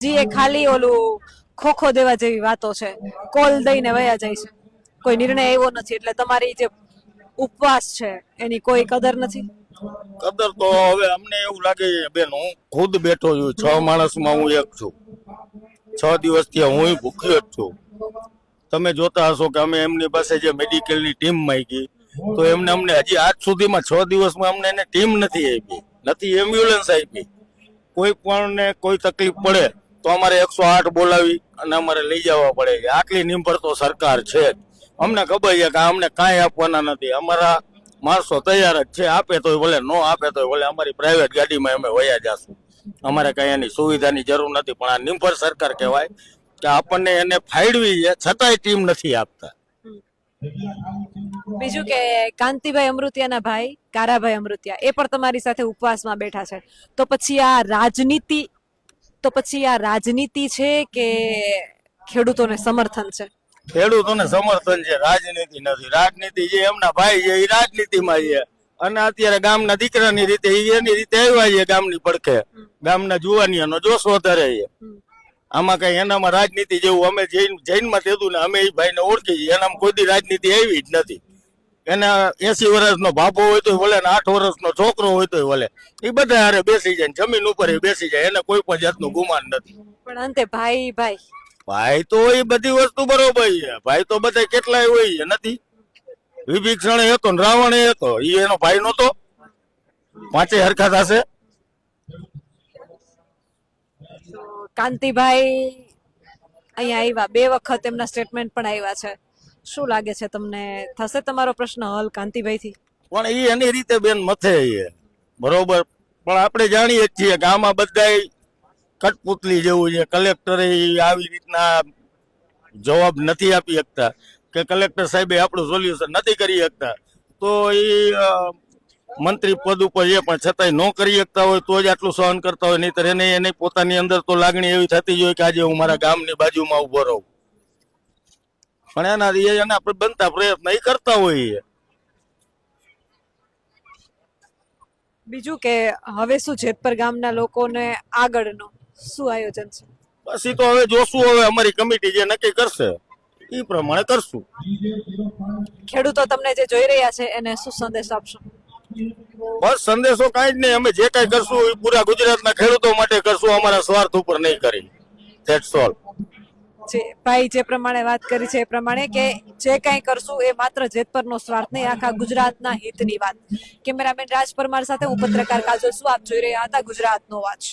જી એ ખાલી ઓલું ખોખો દેવા જેવી વાતો છે, કોલ દઈને વયા જાય છે, કોઈ નિર્ણય આવ્યો નથી, એટલે તમારી જે ઉપવાસ છે એની કોઈ કદર નથી. કદર તો હવે અમને એવું લાગે છે બેન, હું ખુદ બેઠો છું, 6 માણસમાં હું એક છું. 6 દિવસથી હું ભૂખ્યો જ છું. તમે જોતા હશો કે અમે એમની પાસે જે મેડિકલની ટીમ માંગી તો અમને હજી આજ સુધીમાં 6 દિવસમાં અમને એને ટીમ નથી આપી, નથી એમ્બ્યુલન્સ આપી. કોઈ પણ ને કોઈ તકલીફ પડે તો અમારે 108 બોલાવી અને અમારે લઈ જવા પડે છે. આટલી નિર્ભર તો સરકાર છે જ. અમને ખબર છે કે અમને કાંઈ આપવાના નથી. અમારા માણસો તૈયાર જ છે, આપે તોય ભલે, નો આપે તોય ભલે, અમારી પ્રાઇવેટ ગાડીમાં અમે વયા જાશું. અમારે કઈ એની સુવિધાની જરૂર નથી. પણ આ નિર્ભર સરકાર કહેવાય કે આપણને એને ફાળવી છે છતાંય ટીમ નથી આપતા. બીજું કે કાંતિભાઈ અમૃતિયાના ભાઈ કારાભાઈ અમૃતિયા એ પણ તમારી સાથે ઉપવાસમાં બેઠા છે, તો પછી આ રાજનીતિ છે કે ખેડૂતોને સમર્થન છે? ખેડૂતોને સમર્થન છે, રાજનીતિ નથી. રાજનીતિ જે એમના ભાઈ છે એ રાજનીતિમાં છે, અને અત્યારે ગામના દીકરાની રીતે એની રીતે આવ્યા છે. ગામની પડખે ગામના જુવાનીઓનો જોશ વધારે છે. આમાં કઈ એનામાં રાજનીતિ જેવું અમે જૈનમાં તેદું ને અમે એ ભાઈને ઓળખી છીએ, એનામાં કોઈ દી રાજનીતિ આવી જ નથી. એના 80 વર્ષનો બાપો હોય તો ભલે, 8 વર્ષનો છોકરો હોય તો ભલે, એ બધા હારે બેસી જાય, જમીન ઉપર બેસી જાય, એને કોઈ પણ જાતનું ગુમાન નથી. પણ અંતે ભાઈ તો એ બધી વસ્તુ બરોબર છે. ભાઈ તો બધા કેટલાય હોય છે, નથી? વિભીષણ હતો ને રાવણ હતો, એ એનો ભાઈ નહોતો? પાંચે હરખા થશે? કાંતિભાઈ અહીંયા આવ્યા 2 વખત, એમના સ્ટેટમેન્ટ પણ આવ્યા છે. શું લાગે છે તમને, થશે તમારો પ્રશ્ન હલ કાંતિભાઈથી? પણ એ એની રીતે બેન મથે છે, બરોબર. પણ આપણે જાણીએ જ છીએ કે આમાં બધા કઠપુતલી જેવું છે. કલેક્ટરે આવી રીતના જવાબ નથી આપી શકતા કે કલેક્ટર સાહેબે આપણું સોલ્યુશન નથી કરી શકતા, તો એ મંત્રી પદ ઉપર છે પણ છતાંય ન કરી શકતા હોય તો જ આટલું સહન કરતા હોય. નહીતર એને પોતાની અંદર તો લાગણી એવી થતી જ હોય કે આજે હું મારા ગામની બાજુમાં ઉભો રહું. પણ એના બનતા પ્રયત્ન એ કરતા હોય. બીજું કે હવે શું જેતપર ગામના લોકોને આગળનો શું આયોજન છે? બસ એ તો હવે જોશું, હવે અમારી કમિટી જે નક્કી કરશે એ પ્રમાણે કરશું. ખેડૂતો તમને જે જોઈ રહ્યા છે એને શું સંદેશ આપશો? બસ સંદેશો કાંઈ જ નહીં. અમે જે કાંઈ કરશું એ પૂરા ગુજરાતના ખેડૂતો માટે કરશું, અમારા સ્વાર્થ ઉપર નહીં કરી. That's all. ભાઈ જે પ્રમાણે વાત કરી છે એ પ્રમાણે કે જે કાંઈ કરશું એ માત્ર જેતપરનો સ્વાર્થ નહીં, આખા ગુજરાતના હિતની વાત. કેમેરામેન રાજ પરમાર સાથે હું પત્રકાર કાજલ છું. આપ જોઈ રહ્યા હતા ગુજરાતનો વાચ.